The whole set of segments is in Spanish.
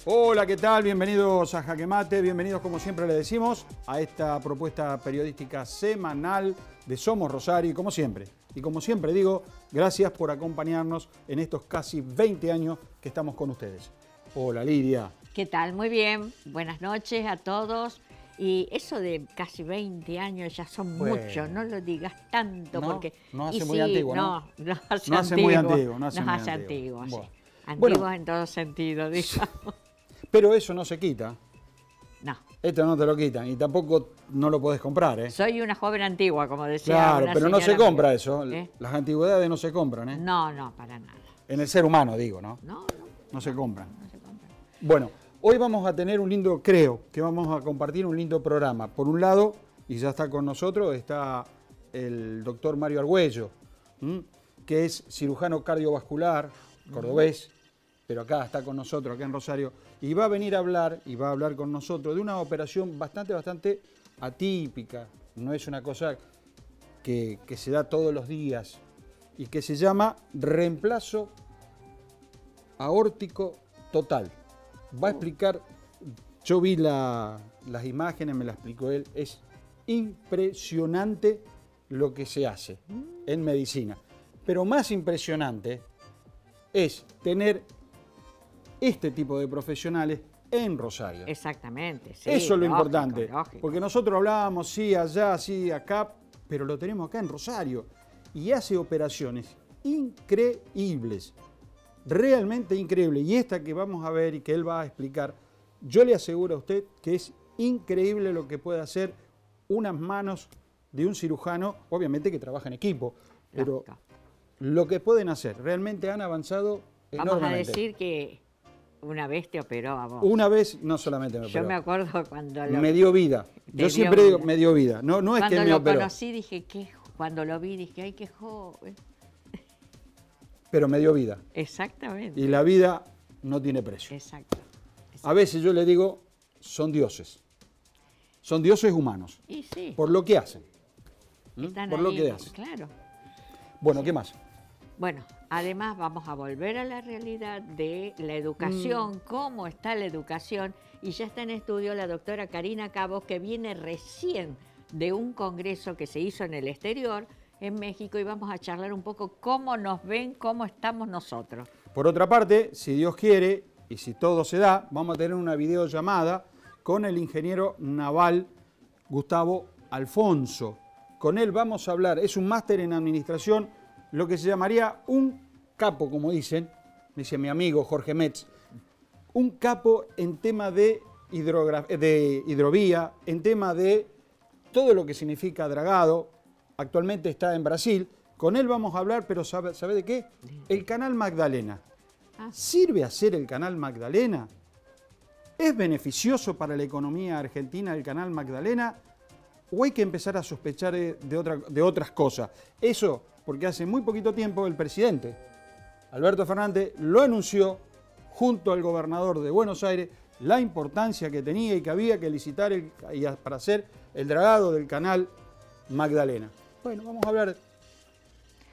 Hola, ¿qué tal? Bienvenidos a Jaque Mate, bienvenidos como siempre le decimos a esta propuesta periodística semanal de Somos Rosario y como siempre digo, gracias por acompañarnos en estos casi 20 años que estamos con ustedes. Hola Lidia. ¿Qué tal? Muy bien, buenas noches a todos. Y eso de casi 20 años ya son muchos, no lo digas tanto no, porque... No hace y muy sí, antiguo, ¿no? No hace no hace antiguo, muy antiguo. No hace antiguo, sí. Bueno. Antiguos en todo sentido, digamos. Pero eso no se quita. No. Esto no te lo quitan y tampoco no lo podés comprar, ¿eh? Soy una joven antigua, como decía Claro, una pero no se señora compra amiga. eso. Las antigüedades no se compran, ¿eh? No, para nada. En el ser humano, digo, ¿no? No se compran. No se compran. Bueno, hoy vamos a tener un lindo, creo que vamos a compartir un lindo programa. Por un lado, y ya está con nosotros, está el doctor Mario Argüello, que es cirujano cardiovascular, cordobés, pero acá está con nosotros, acá en Rosario, y va a venir a hablar, y va a hablar con nosotros de una operación bastante atípica, no es una cosa que se da todos los días, y que se llama reemplazo aórtico total. Va a explicar, yo vi las imágenes, me las explicó él, es impresionante lo que se hace en medicina. Pero más impresionante es tener este tipo de profesionales en Rosario. Exactamente, sí. Eso es lo lógico, importante, lógico. porque nosotros hablábamos, sí, allá, sí, acá, pero lo tenemos acá en Rosario y hace operaciones increíbles, realmente increíbles. Y esta que vamos a ver y que él va a explicar, yo le aseguro a usted que es increíble lo que puede hacer unas manos de un cirujano, obviamente que trabaja en equipo, pero lo que pueden hacer, realmente han avanzado enormemente. Vamos a decir que una vez te operó a vos. Una vez, no solamente me operó. Yo me acuerdo cuando lo... Me dio vida. Yo siempre digo, me dio vida. No es que me operó. Cuando lo conocí dije, cuando lo vi dije, ay, qué joven. Pero me dio vida. Exactamente. Y la vida no tiene precio. Exacto. A veces yo le digo, son dioses. Son dioses humanos. Y sí. Por lo que hacen. Están por ahí, lo que hacen. Claro. Bueno, sí. ¿Qué más? Bueno, además vamos a volver a la realidad de la educación, cómo está la educación, y ya está en estudio la doctora Karina Cabos, que viene recién de un congreso que se hizo en el exterior, en México, y vamos a charlar un poco cómo nos ven, cómo estamos nosotros. Por otra parte, si Dios quiere, y si todo se da, vamos a tener una videollamada con el ingeniero naval Gustavo Alfonso. Con él vamos a hablar, es un máster en administración, lo que se llamaría un capo, como dicen, dice mi amigo Jorge Metz, un capo en tema de hidrovía, en tema de todo lo que significa dragado. Actualmente está en Brasil. Con él vamos a hablar, pero ¿sabe de qué? El Canal Magdalena. ¿Sirve hacer el Canal Magdalena? ¿Es beneficioso para la economía argentina el Canal Magdalena? ¿O hay que empezar a sospechar de otras cosas? Eso porque hace muy poquito tiempo el presidente Alberto Fernández lo anunció junto al gobernador de Buenos Aires la importancia que tenía y que había que licitar para hacer el dragado del Canal Magdalena. Bueno, vamos a hablar.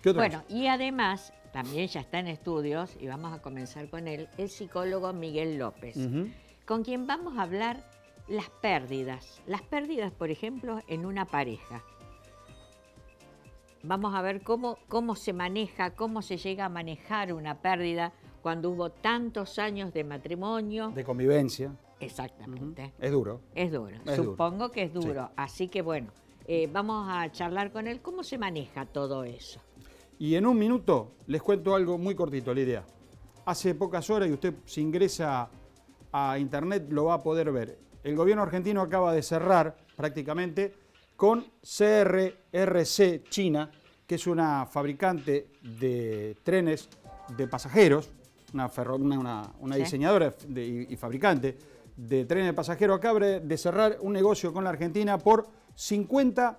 ¿Qué otra cosa? Y además, también ya está en estudios, y vamos a comenzar con él, el psicólogo Miguel López, con quien vamos a hablar las pérdidas. Las pérdidas, por ejemplo, en una pareja. Vamos a ver cómo se maneja, cómo se llega a manejar una pérdida cuando hubo tantos años de matrimonio. De convivencia. Exactamente. Es duro. Es duro. Supongo que es duro. Sí. Así que bueno, vamos a charlar con él cómo se maneja todo eso. Y en un minuto les cuento algo muy cortito, Lidia. Hace pocas horas, y usted si ingresa a internet lo va a poder ver, el gobierno argentino acaba de cerrar prácticamente con CRRC China, que es una fabricante de trenes de pasajeros, una diseñadora y fabricante de trenes de pasajeros, acaba de cerrar un negocio con la Argentina por 50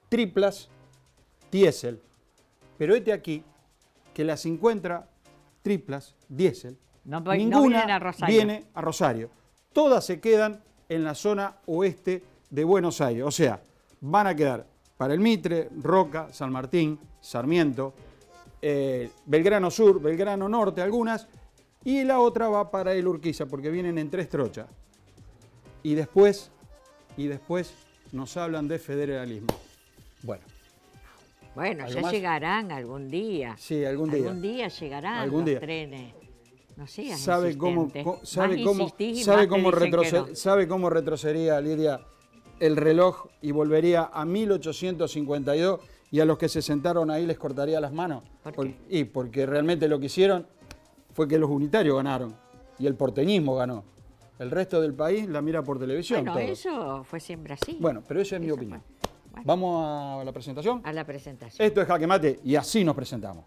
triplas diésel. Pero este aquí, que las 50 triplas diésel, ninguna viene a Rosario. Todas se quedan en la zona oeste de Buenos Aires. O sea, van a quedar para el Mitre, Roca, San Martín, Sarmiento, Belgrano Sur, Belgrano Norte, algunas, y la otra va para el Urquiza, porque vienen en 3 trochas. Y después nos hablan de federalismo. Bueno. Bueno, ¿Algo ya más? llegarán algún día. Sí, algún día. Algún día llegarán Algún los día. trenes. No seas ¿Sabe cómo, insistente. sabe Más cómo, insistís y sabe más te cómo, dicen que no. sabe cómo retrocedería, Lidia, el reloj y volvería a 1852 y a los que se sentaron ahí les cortaría las manos? ¿Por qué? Y porque realmente lo que hicieron fue que los unitarios ganaron y el porteñismo ganó. El resto del país la mira por televisión. Bueno, todo. eso fue siempre así. Bueno, pero esa es mi Eso opinión. fue. Bueno, Vamos a la presentación. a la presentación. Esto es Jaque Mate y así nos presentamos.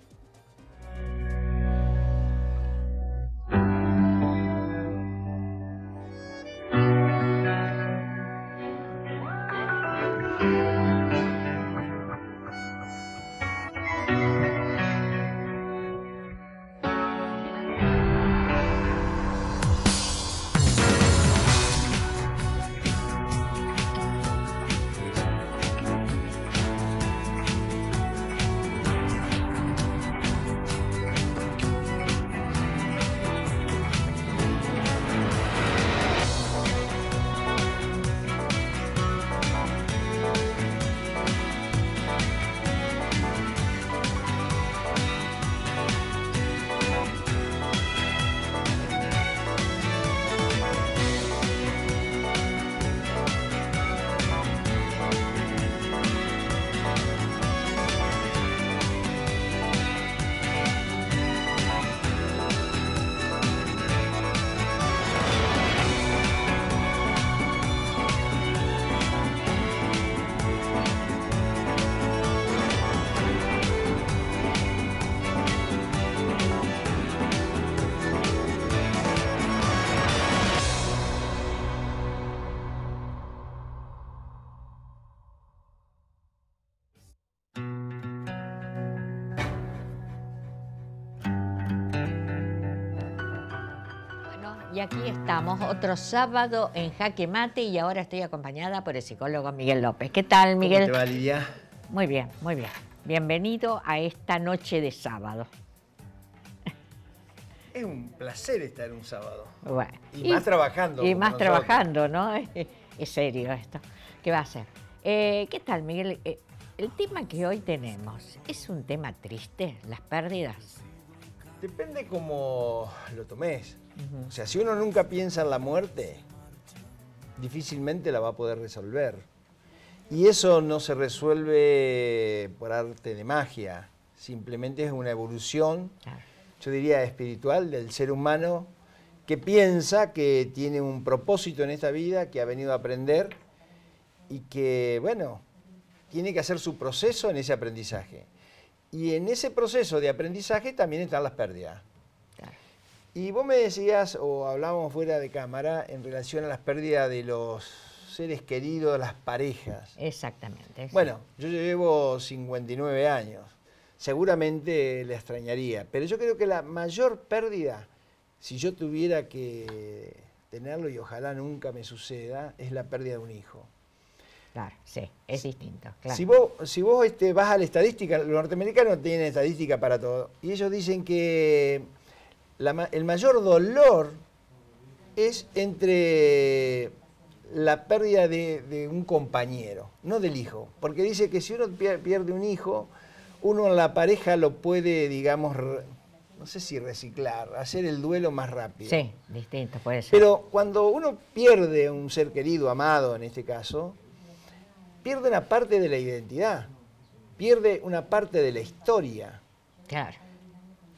Y aquí estamos, otro sábado en Jaque Mate, y ahora estoy acompañada por el psicólogo Miguel López. ¿Qué tal, Miguel? ¿Cómo te va, Lidia? Muy bien, muy bien. Bienvenido a esta noche de sábado. Es un placer estar un sábado. Bueno, Y más trabajando. Y como más nosotros. trabajando, ¿no? Es serio esto. ¿Qué va a ser? ¿Qué tal, Miguel? El tema que hoy tenemos, ¿es un tema triste, las pérdidas? Depende cómo lo tomes. O sea, si uno nunca piensa en la muerte, difícilmente la va a poder resolver. Y eso no se resuelve por arte de magia. Simplemente es una evolución, Claro. yo diría espiritual, del ser humano que piensa que tiene un propósito en esta vida, que ha venido a aprender y que, bueno, tiene que hacer su proceso en ese aprendizaje. Y en ese proceso de aprendizaje también están las pérdidas. Claro. Y vos me decías, o hablábamos fuera de cámara, en relación a las pérdidas de los seres queridos, las parejas. Exactamente. Sí. Bueno, yo llevo 59 años. Seguramente la extrañaría. Pero yo creo que la mayor pérdida, si yo tuviera que tenerlo, y ojalá nunca me suceda, es la pérdida de un hijo. Claro, sí, es distinto. Claro. Si vos vas a la estadística, los norteamericanos tienen estadística para todo, y ellos dicen que el mayor dolor es entre la pérdida de un compañero, no del hijo. Porque dice que si uno pierde un hijo, uno en la pareja lo puede, digamos, no sé si reciclar, hacer el duelo más rápido. Sí, distinto, puede ser. Pero cuando uno pierde un ser querido, amado en este caso, pierde una parte de la identidad, pierde una parte de la historia. Claro.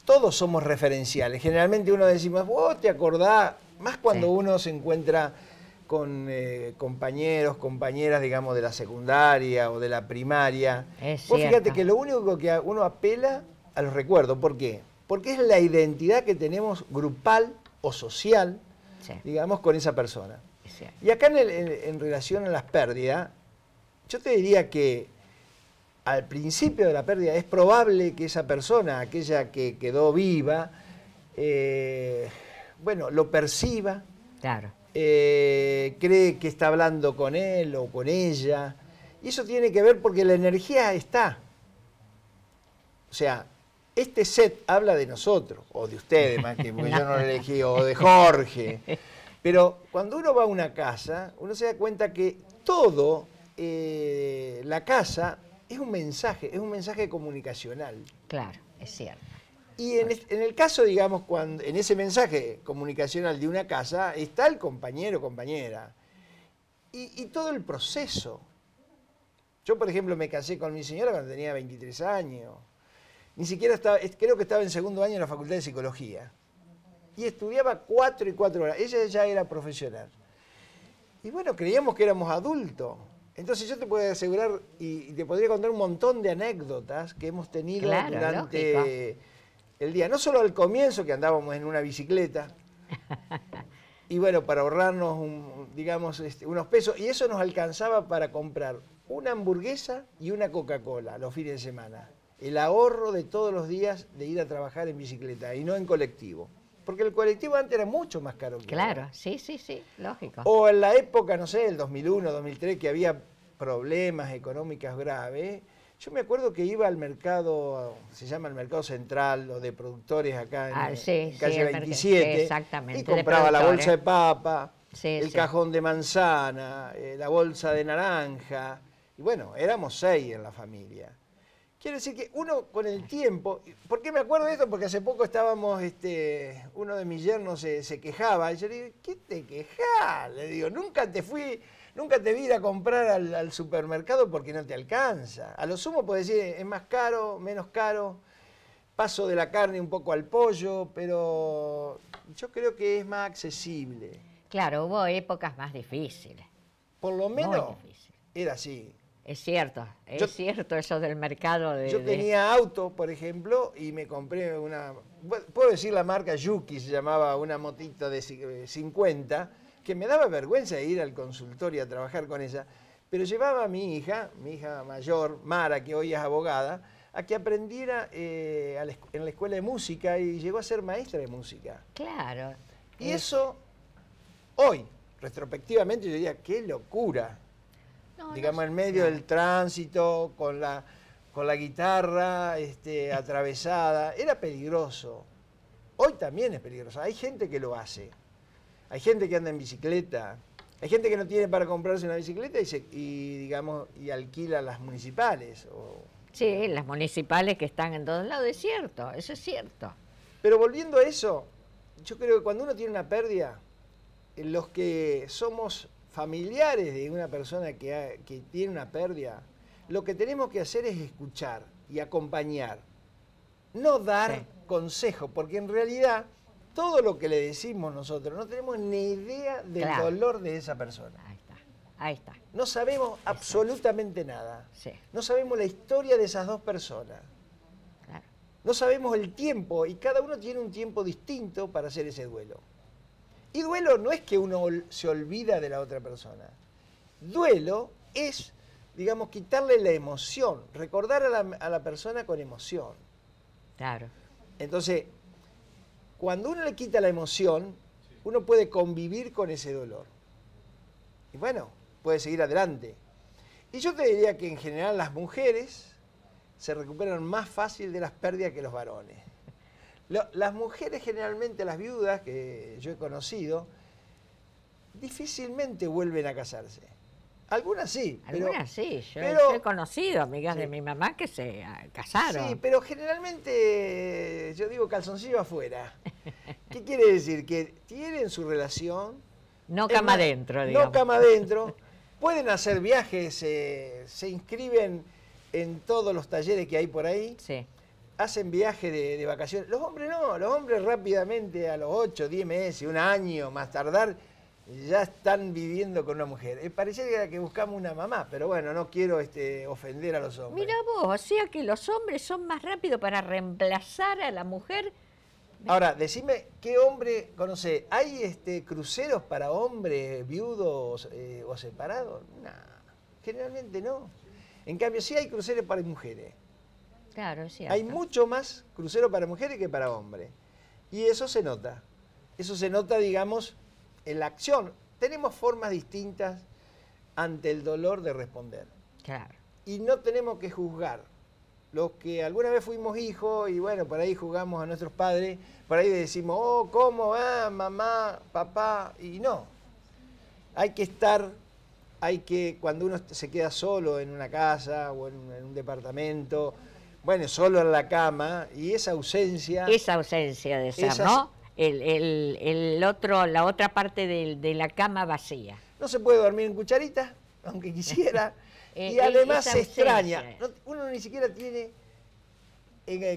Todos somos referenciales. Generalmente uno decimos, vos te acordás, más cuando Sí. uno se encuentra con compañeros, compañeras, digamos, de la secundaria o de la primaria. Es Vos fíjate cierto. que lo único que uno apela a los recuerdos. ¿Por qué? Porque es la identidad que tenemos grupal o social, Sí, digamos, con esa persona. es cierto. Y acá en relación a las pérdidas, yo te diría que al principio de la pérdida es probable que esa persona, aquella que quedó viva, bueno, lo perciba, Claro. cree que está hablando con él o con ella. Y eso tiene que ver porque la energía está. O sea, este set habla de nosotros, o de ustedes más que, porque yo no lo elegí, o de Jorge. Pero cuando uno va a una casa, uno se da cuenta que todo, la casa, es un mensaje comunicacional. Claro, es cierto. Y en el caso, digamos, cuando en ese mensaje comunicacional de una casa, está el compañero o compañera. Y todo el proceso. Yo, por ejemplo, me casé con mi señora cuando tenía 23 años. Ni siquiera estaba, creo que estaba en segundo año en la Facultad de Psicología. Y estudiaba 4 y 4 horas. Ella ya era profesional. Y bueno, creíamos que éramos adultos. Entonces yo te puedo asegurar y te podría contar un montón de anécdotas que hemos tenido durante el día. No solo al comienzo, que andábamos en una bicicleta. Y bueno, para ahorrarnos, digamos, unos pesos. Y eso nos alcanzaba para comprar una hamburguesa y una Coca-Cola los fines de semana. El ahorro de todos los días de ir a trabajar en bicicleta y no en colectivo. Porque el colectivo antes era mucho más caro que ahora. Claro, sí, lógico. O en la época, no sé, el 2001, 2003, que había problemas económicos graves. Yo me acuerdo que iba al mercado, se llama el mercado central, o de productores acá en calle 27. Exactamente. Y compraba la bolsa de papa, el cajón de manzana, la bolsa de naranja. Y bueno, éramos 6 en la familia. Quiere decir que uno con el tiempo, ¿por qué me acuerdo de esto? Porque hace poco estábamos, uno de mis yernos se quejaba, y yo le digo, ¿qué te quejás? Le digo, nunca te vi ir a comprar al supermercado porque no te alcanza. A lo sumo puedes decir, es más caro, menos caro, paso de la carne un poco al pollo, pero yo creo que es más accesible. Claro, hubo épocas más difíciles. Por lo menos era así. Es cierto eso del mercado. Yo tenía auto, por ejemplo, y me compré una, puedo decir la marca Yuki, se llamaba, una motito de 50, que me daba vergüenza ir al consultorio a trabajar con ella, pero llevaba a mi hija mayor, Mara, que hoy es abogada, a que aprendiera en la escuela de música y llegó a ser maestra de música. Claro. Y eso, hoy, retrospectivamente, yo diría, qué locura. Digamos, en medio del tránsito, con la guitarra atravesada, era peligroso. Hoy también es peligroso. Hay gente que lo hace. Hay gente que anda en bicicleta. Hay gente que no tiene para comprarse una bicicleta y alquila las municipales. Sí, las municipales que están en todos lados, es cierto, eso es cierto. Pero volviendo a eso, yo creo que cuando uno tiene una pérdida, los que somos familiares de una persona que tiene una pérdida, lo que tenemos que hacer es escuchar y acompañar, no dar consejo, porque en realidad todo lo que le decimos nosotros no tenemos ni idea del dolor de esa persona. Ahí está. No sabemos absolutamente nada. Sí. No sabemos la historia de esas dos personas. Claro. No sabemos el tiempo, y cada uno tiene un tiempo distinto para hacer ese duelo. Y duelo no es que uno se olvida de la otra persona. Duelo es, digamos, quitarle la emoción, recordar a la persona con emoción. Claro. Entonces, cuando uno le quita la emoción, uno puede convivir con ese dolor. Y bueno, puede seguir adelante. Y yo te diría que en general las mujeres se recuperan más fácil de las pérdidas que los varones. Las mujeres, generalmente las viudas que yo he conocido, difícilmente vuelven a casarse. Algunas sí. Algunas sí. Yo he conocido amigas de mi mamá que se casaron. Sí, pero generalmente, yo digo calzoncillo afuera. ¿Qué quiere decir? Que tienen su relación. No cama adentro, digamos. No cama adentro. Pueden hacer viajes, se inscriben en todos los talleres que hay por ahí. Sí. Hacen viaje de vacaciones. Los hombres no, los hombres rápidamente a los 8, 10 meses, un año más tardar, ya están viviendo con una mujer. Pareciera que buscamos una mamá, pero bueno, no quiero ofender a los hombres. Mira vos, o sea que los hombres son más rápidos para reemplazar a la mujer. Ahora, decime, ¿qué hombre conoce? ¿Hay cruceros para hombres viudos o separados? No, generalmente no. En cambio, sí hay cruceros para mujeres. Claro, es cierto. Hay mucho más crucero para mujeres que para hombres. Y eso se nota. Eso se nota, digamos, en la acción. Tenemos formas distintas ante el dolor de responder. Claro. Y no tenemos que juzgar. los que alguna vez fuimos hijos y bueno, por ahí jugamos a nuestros padres, por ahí decimos, oh, ¿cómo va mamá, papá? Y no. Hay que estar, cuando uno se queda solo en una casa o en un departamento, bueno, solo en la cama, y esa ausencia... Esa ausencia de ser, ¿no? La otra parte de la cama vacía. No se puede dormir en cucharita, aunque quisiera. Y además se extraña. Uno ni siquiera tiene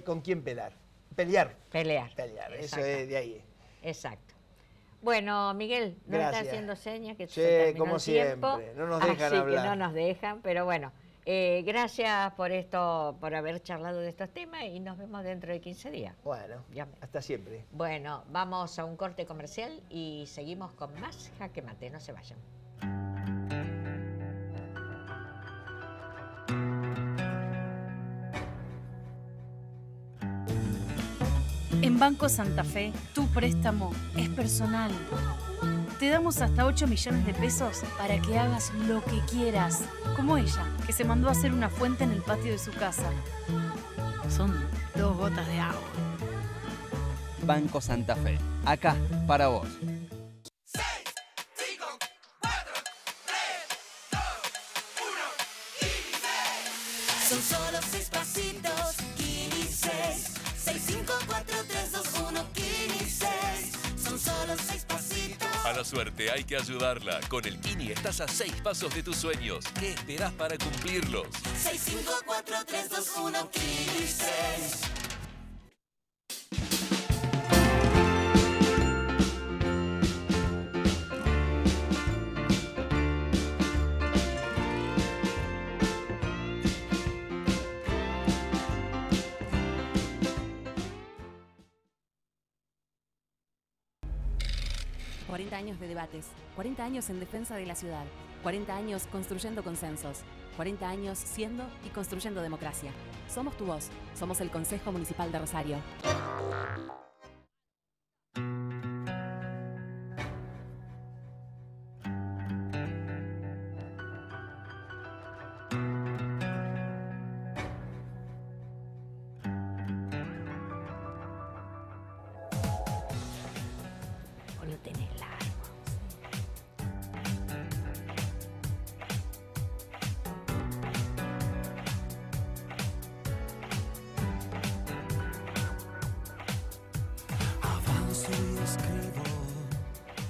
con quién pelear. Eso es de ahí. Exacto. Bueno, Miguel, nos está haciendo señas que se terminó como el tiempo. siempre, no nos dejan hablar. Que no nos dejan, pero bueno. Gracias por esto, por haber charlado de estos temas y nos vemos dentro de 15 días. Bueno, hasta siempre. Bueno, vamos a un corte comercial y seguimos con más Jaque Mate. No se vayan. En Banco Santa Fe, tu préstamo es personal. Te damos hasta 8 millones de pesos para que hagas lo que quieras. Como ella, que se mandó a hacer una fuente en el patio de su casa. Son 2 gotas de agua. Banco Santa Fe, acá para vos. 6, 5, 4, 3, 2, 1, y 6. Son solo 6 pasitos, Kini 6. 6, 5, 4, 3, 2, 1, Kini 6. Son solo 6 pasitos. A la suerte hay que ayudarla. Con el Kini estás a 6 pasos de tus sueños. ¿Qué esperás para cumplirlos? 6, 5, 4, 3, 2, 1, Kini 6. Años de debates, 40 años en defensa de la ciudad, 40 años construyendo consensos, 40 años siendo y construyendo democracia. Somos tu voz, somos el Consejo Municipal de Rosario.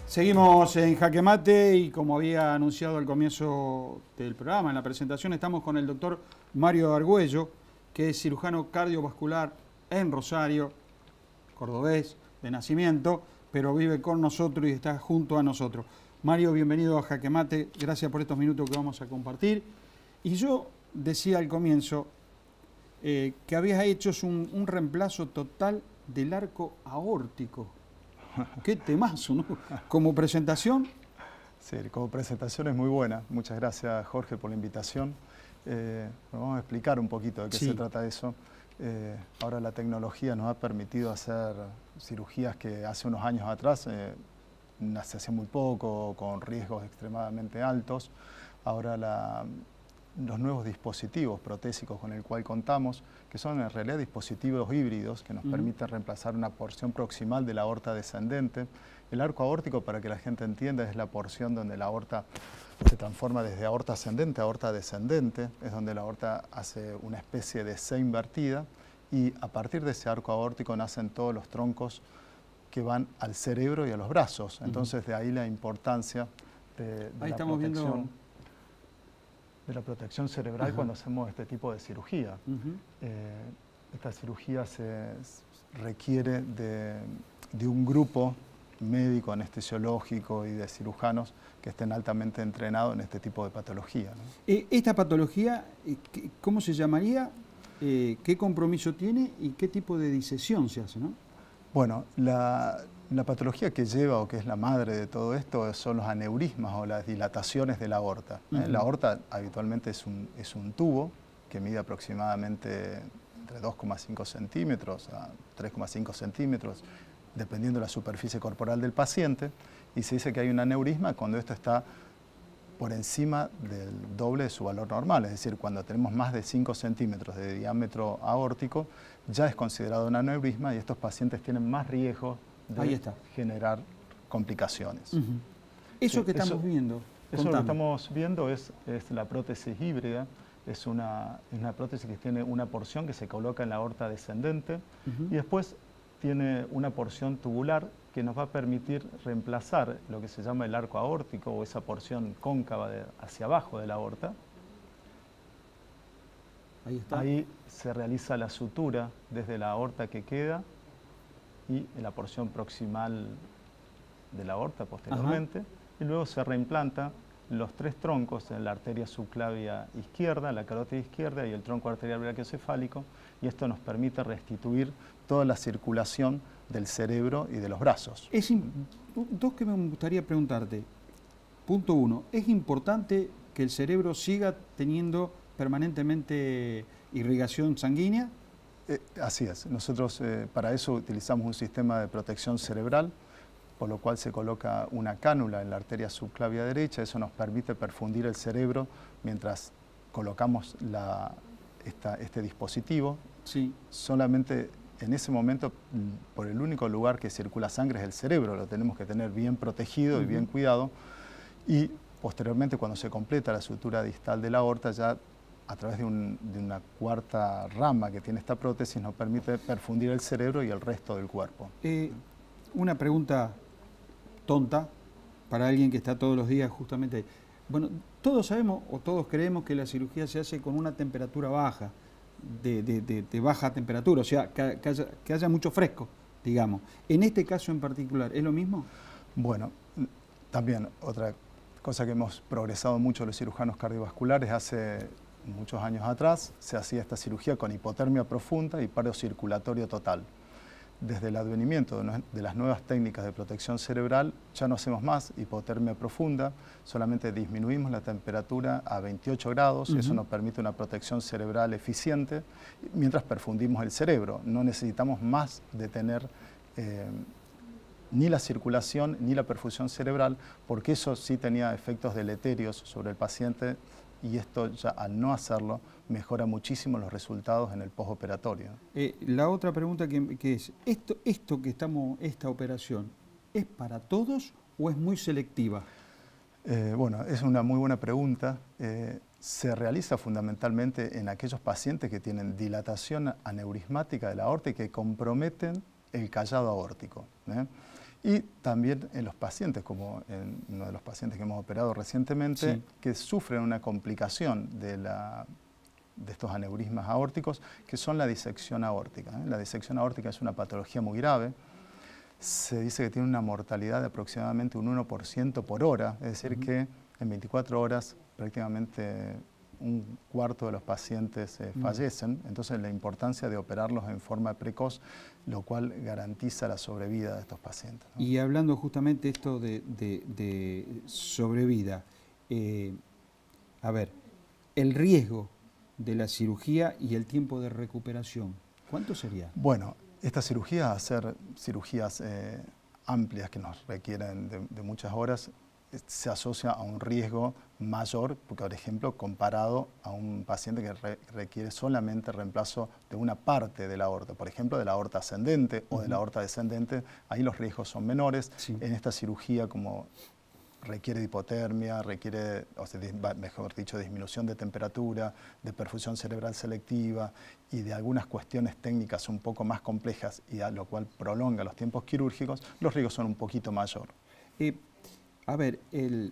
Seguimos en Jaque Mate y como había anunciado al comienzo del programa, en la presentación, estamos con el doctor Mario Argüello, que es cirujano cardiovascular en Rosario, cordobés de nacimiento, pero vive con nosotros y está junto a nosotros. Mario, bienvenido a Jaque Mate, gracias por estos minutos que vamos a compartir. Y yo decía al comienzo que habías hecho un reemplazo total del arco aórtico. Qué temazo, ¿no? Como presentación. Sí, como presentación es muy buena. Muchas gracias, Jorge, por la invitación. Vamos a explicar un poquito de qué se trata eso. Ahora la tecnología nos ha permitido hacer cirugías que hace unos años atrás se hacía muy poco, con riesgos extremadamente altos. Ahora los nuevos dispositivos protésicos con el cual contamos, que son en realidad dispositivos híbridos que nos permiten reemplazar una porción proximal de la aorta descendente. El arco aórtico, para que la gente entienda, es la porción donde la aorta se transforma desde aorta ascendente a aorta descendente, es donde la aorta hace una especie de C invertida y a partir de ese arco aórtico nacen todos los troncos que van al cerebro y a los brazos. Entonces de ahí la importancia de la protección cerebral cuando hacemos este tipo de cirugía. Esta cirugía se requiere de un grupo médico, anestesiológico y de cirujanos que estén altamente entrenados en este tipo de patología, ¿no? ¿Esta patología, cómo se llamaría? ¿Qué compromiso tiene y qué tipo de disección se hace, ¿no? Bueno, la patología que lleva o que es la madre de todo esto son los aneurismas o las dilataciones de la aorta. La aorta habitualmente es un tubo que mide aproximadamente entre 2,5 centímetros a 3,5 centímetros, dependiendo de la superficie corporal del paciente, y se dice que hay un aneurisma cuando esto está por encima del doble de su valor normal. Es decir, cuando tenemos más de 5 centímetros de diámetro aórtico, ya es considerado un aneurisma y estos pacientes tienen más riesgo de generar complicaciones. Eso que estamos viendo. Eso lo que estamos viendo es la prótesis híbrida. Es una prótesis que tiene una porción que se coloca en la aorta descendente y después tiene una porción tubular que nos va a permitir reemplazar lo que se llama el arco aórtico o esa porción cóncava hacia abajo de la aorta. Ahí está. Ahí se realiza la sutura desde la aorta que queda y en la porción proximal de la aorta posteriormente. Y luego se reimplanta los 3 troncos en la arteria subclavia izquierda, la carótida izquierda y el tronco arterial brachiocefálico, y esto nos permite restituir toda la circulación del cerebro y de los brazos. Dos que me gustaría preguntarte. Punto 1, ¿es importante que el cerebro siga teniendo permanentemente irrigación sanguínea? Así es. Nosotros para eso utilizamos un sistema de protección cerebral, por lo cual se coloca una cánula en la arteria subclavia derecha. Eso nos permite perfundir el cerebro mientras colocamos este dispositivo. Sí. Solamente en ese momento, por el único lugar que circula sangre es el cerebro, lo tenemos que tener bien protegido y bien cuidado. Y posteriormente, cuando se completa la sutura distal de la aorta, ya a través de una cuarta rama que tiene esta prótesis, nos permite perfundir el cerebro y el resto del cuerpo. Una pregunta tonta para alguien que está todos los días justamente. Bueno, todos sabemos o todos creemos que la cirugía se hace con una temperatura baja, de baja temperatura, o sea, que haya mucho fresco, digamos. En este caso en particular, ¿es lo mismo? Bueno, también otra cosa que hemos progresado mucho los cirujanos cardiovasculares, hace muchos años atrás se hacía esta cirugía con hipotermia profunda y paro circulatorio total. Desde el advenimiento de las nuevas técnicas de protección cerebral ya no hacemos más hipotermia profunda, solamente disminuimos la temperatura a 28 grados, eso nos permite una protección cerebral eficiente mientras perfundimos el cerebro. No necesitamos más de tener ni la circulación ni la perfusión cerebral, porque eso sí tenía efectos deleterios sobre el paciente y esto ya al no hacerlo mejora muchísimo los resultados en el postoperatorio. La otra pregunta que es, esta operación, ¿es para todos o es muy selectiva? Bueno, es una muy buena pregunta. Se realiza fundamentalmente en aquellos pacientes que tienen dilatación aneurismática de la aorta y que comprometen el callado aórtico. Y también en los pacientes, como en uno de los pacientes que hemos operado recientemente, que sufren una complicación de estos aneurismas aórticos, que son la disección aórtica. La disección aórtica es una patología muy grave. Se dice que tiene una mortalidad de aproximadamente un 1% por hora, es decir, que en 24 horas prácticamente un cuarto de los pacientes fallecen. Entonces la importancia de operarlos en forma precoz, lo cual garantiza la sobrevida de estos pacientes, ¿no? Y hablando justamente esto de sobrevida, a ver, el riesgo de la cirugía y el tiempo de recuperación, ¿cuánto sería? Bueno, esta cirugía, hacer cirugías amplias que nos requieren de muchas horas, se asocia a un riesgo mayor, porque, por ejemplo, comparado a un paciente que requiere solamente reemplazo de una parte de la aorta, por ejemplo, de la aorta ascendente o de la aorta descendente, ahí los riesgos son menores. En esta cirugía, como requiere de hipotermia, requiere, o sea, mejor dicho, disminución de temperatura, de perfusión cerebral selectiva y de algunas cuestiones técnicas un poco más complejas, y a lo cual prolonga los tiempos quirúrgicos, los riesgos son un poquito mayor. A ver, el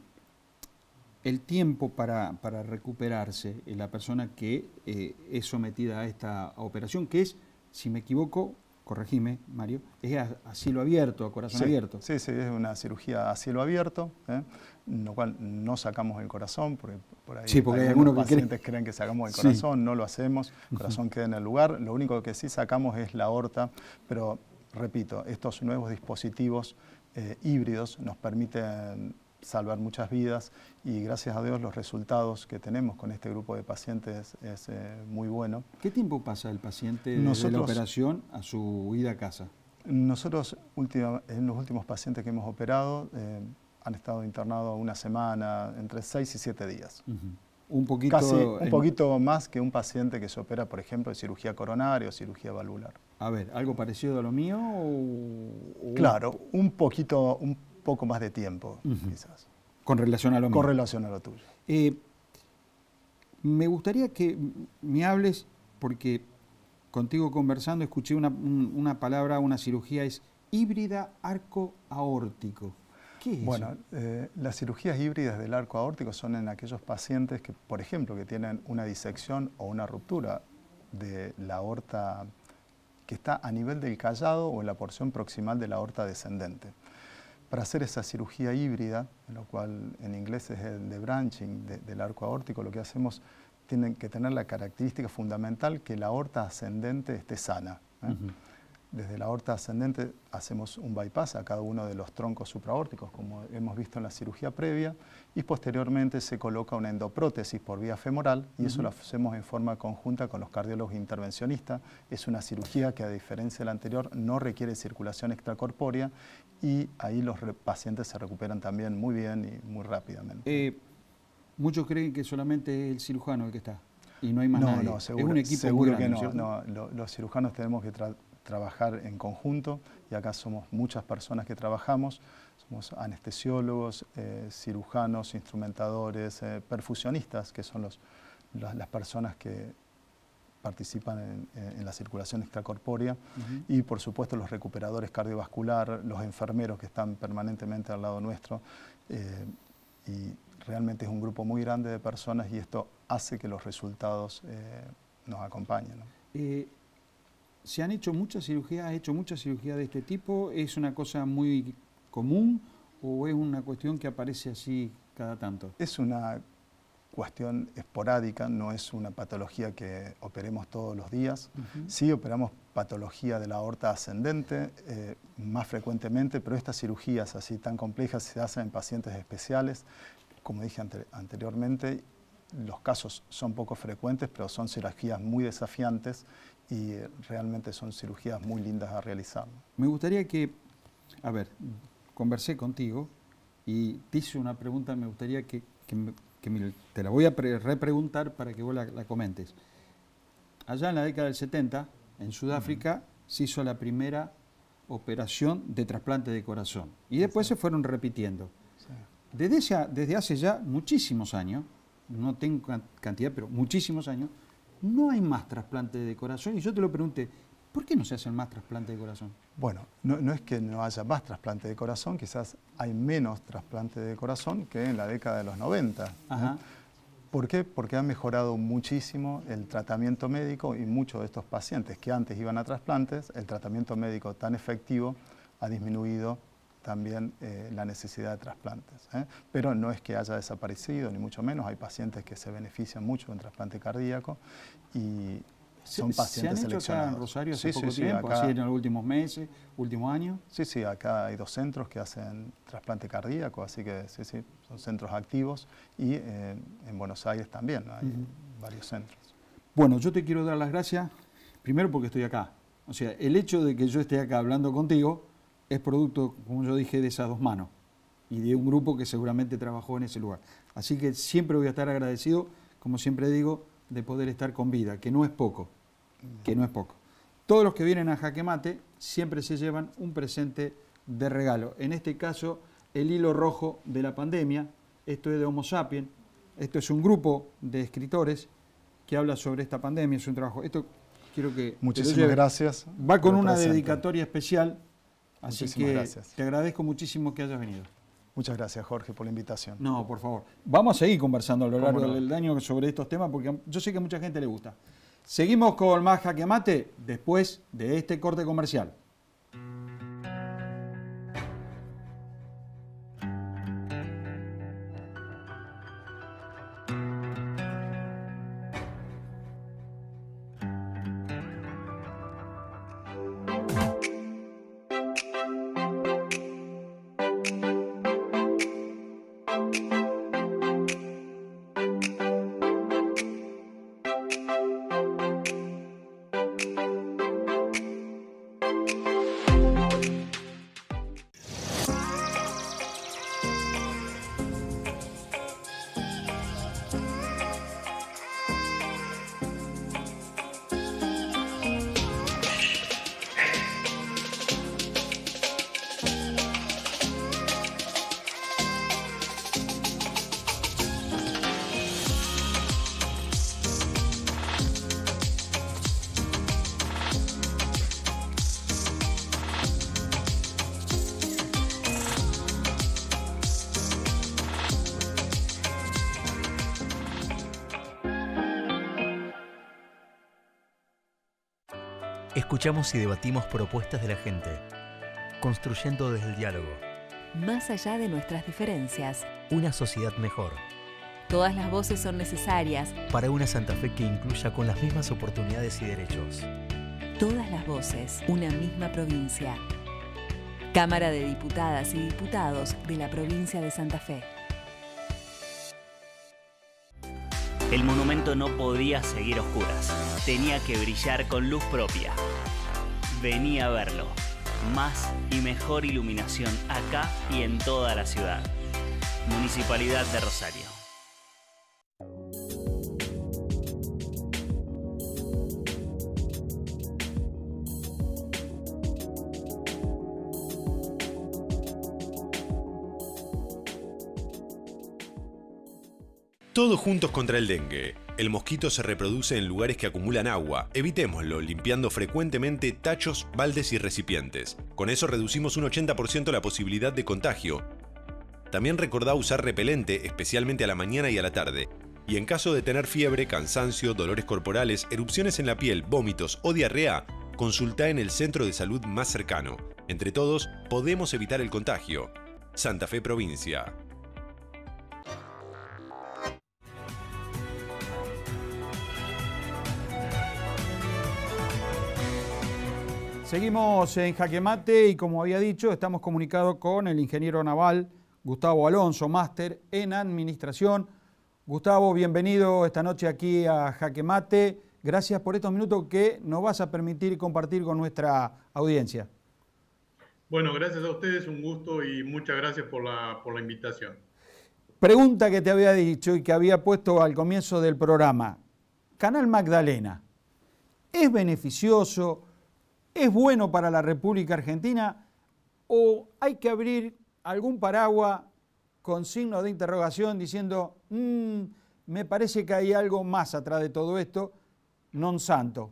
tiempo para recuperarse en la persona que es sometida a esta operación, que es, si me equivoco, corregime, Mario, es a cielo abierto, a corazón abierto. Sí, es una cirugía a cielo abierto, en lo cual no sacamos el corazón, porque por ahí porque hay algunos pacientes creen que sacamos el corazón, no lo hacemos, el corazón queda en el lugar, lo único que sí sacamos es la aorta, pero repito, estos nuevos dispositivos híbridos nos permiten salvar muchas vidas y gracias a Dios los resultados que tenemos con este grupo de pacientes es muy bueno. ¿Qué tiempo pasa el paciente desde la operación a su ida a casa? Nosotros en los últimos pacientes que hemos operado han estado internados una semana, entre 6 y 7 días. Un poquito, casi un poquito más que un paciente que se opera, por ejemplo, de cirugía coronaria o cirugía valvular. A ver, ¿algo parecido a lo mío? Claro, un poco más de tiempo, quizás. Con relación a lo mío. Con relación a lo tuyo. Me gustaría que me hables, porque contigo conversando escuché una palabra, una cirugía, es híbrida arco aórtico. ¿Qué es bueno, eso? Las cirugías híbridas del arco aórtico son en aquellos pacientes que, por ejemplo, que tienen una disección o una ruptura de la aorta que está a nivel del callado o en la porción proximal de la aorta descendente. Para hacer esa cirugía híbrida, en lo cual en inglés es el debranching del arco aórtico, lo que hacemos tiene que tener la característica fundamental que la aorta ascendente esté sana. Desde la aorta ascendente hacemos un bypass a cada uno de los troncos supraórticos, como hemos visto en la cirugía previa, y posteriormente se coloca una endoprótesis por vía femoral, y eso lo hacemos en forma conjunta con los cardiólogos intervencionistas. Es una cirugía que, a diferencia de la anterior, no requiere circulación extracorpórea, y ahí los pacientes se recuperan también muy bien y muy rápidamente. Muchos creen que solamente es el cirujano el que está, y no hay más nadie. No, seguro, es un equipo seguro muy grande, que no. Los cirujanos tenemos que trabajar en conjunto, y acá somos muchas personas que trabajamos, somos anestesiólogos, cirujanos, instrumentadores, perfusionistas, que son las personas que participan en la circulación extracorpórea, y por supuesto los recuperadores cardiovascular, los enfermeros que están permanentemente al lado nuestro, y realmente es un grupo muy grande de personas, y esto hace que los resultados nos acompañen, ¿no? ¿Se han hecho muchas cirugías? ¿Has hecho muchas cirugías de este tipo? ¿Es una cosa muy común o es una cuestión que aparece así cada tanto? Es una cuestión esporádica, no es una patología que operemos todos los días. Sí operamos patología de la aorta ascendente más frecuentemente, pero estas cirugías así tan complejas se hacen en pacientes especiales. Como dije anteriormente, los casos son poco frecuentes, pero son cirugías muy desafiantes y realmente son cirugías muy lindas a realizar. Me gustaría que, a ver, conversé contigo y te hice una pregunta, me gustaría que te la voy a repreguntar para que vos la comentes. Allá en la década del 70, en Sudáfrica, se hizo la primera operación de trasplante de corazón y después se fueron repitiendo. Desde hace ya muchísimos años, no tengo cantidad, pero muchísimos años, no hay más trasplante de corazón. Y yo te lo pregunté, ¿por qué no se hacen más trasplantes de corazón? Bueno, no es que no haya más trasplante de corazón, quizás hay menos trasplante de corazón que en la década de los 90. ¿Por qué? Porque ha mejorado muchísimo el tratamiento médico, y muchos de estos pacientes que antes iban a trasplantes, el tratamiento médico tan efectivo ha disminuido también la necesidad de trasplantes. Pero no es que haya desaparecido, ni mucho menos. Hay pacientes que se benefician mucho de un trasplante cardíaco y son pacientes seleccionados. ¿Se han hecho acá en Rosario hace poco tiempo, acá, así en los últimos meses, últimos años? Sí, acá hay 2 centros que hacen trasplante cardíaco, así que sí, son centros activos, y en Buenos Aires también hay varios centros. Bueno, yo te quiero dar las gracias, primero porque estoy acá. O sea, el hecho de que yo esté acá hablando contigo es producto, como yo dije, de esas 2 manos y de un grupo que seguramente trabajó en ese lugar. Así que siempre voy a estar agradecido, como siempre digo, de poder estar con vida, que no es poco, Todos los que vienen a Jaque Mate siempre se llevan un presente de regalo. En este caso, el hilo rojo de la pandemia. Esto es de Homo Sapiens. Esto es un grupo de escritores que habla sobre esta pandemia. Es un trabajo. Esto quiero que... Muchísimas gracias. Va con una dedicatoria especial. Así Muchísimas que gracias. Te agradezco muchísimo que hayas venido. Muchas gracias, Jorge, por la invitación. No, por favor. Vamos a seguir conversando a lo largo del año sobre estos temas, porque yo sé que a mucha gente le gusta. Seguimos con más Jaque Mate después de este corte comercial. Escuchamos y debatimos propuestas de la gente, construyendo desde el diálogo. Más allá de nuestras diferencias, Una sociedad mejor. todas las voces son necesarias. Para una Santa Fe que incluya con las mismas oportunidades y derechos. Todas las voces, una misma provincia. Cámara de Diputadas y Diputados de la provincia de Santa Fe. El monumento no podía seguir a oscuras. Tenía que brillar con luz propia. Vení a verlo. Más y mejor iluminación acá y en toda la ciudad. Municipalidad de Rosario. Todos juntos contra el dengue. El mosquito se reproduce en lugares que acumulan agua. Evitémoslo limpiando frecuentemente tachos, baldes y recipientes. Con eso reducimos un 80% la posibilidad de contagio. También recordá usar repelente, especialmente a la mañana y a la tarde. Y en caso de tener fiebre, cansancio, dolores corporales, erupciones en la piel, vómitos o diarrea, consultá en el centro de salud más cercano. Entre todos, podemos evitar el contagio. Santa Fe Provincia. Seguimos en Jaque Mate y como había dicho, estamos comunicados con el ingeniero naval Gustavo Alonso, máster en administración. Gustavo, bienvenido esta noche aquí a Jaque Mate. Gracias por estos minutos que nos vas a permitir compartir con nuestra audiencia. Bueno, gracias a ustedes, un gusto y muchas gracias por la invitación. Pregunta que te había dicho y que había puesto al comienzo del programa. Canal Magdalena, ¿es beneficioso? ¿Es bueno para la República Argentina o hay que abrir algún paraguas con signo de interrogación diciendo me parece que hay algo más atrás de todo esto, non santo?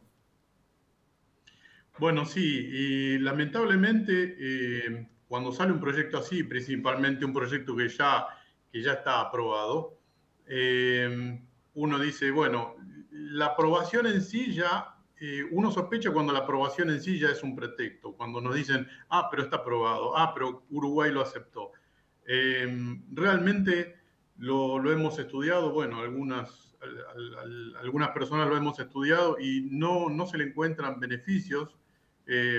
Bueno, sí, y lamentablemente cuando sale un proyecto así, principalmente un proyecto que ya está aprobado, uno dice, bueno, la aprobación en sí ya... uno sospecha cuando la aprobación en sí ya es un pretexto, cuando nos dicen, pero está aprobado, pero Uruguay lo aceptó. Realmente lo hemos estudiado, bueno, algunas personas lo hemos estudiado y no se le encuentran beneficios,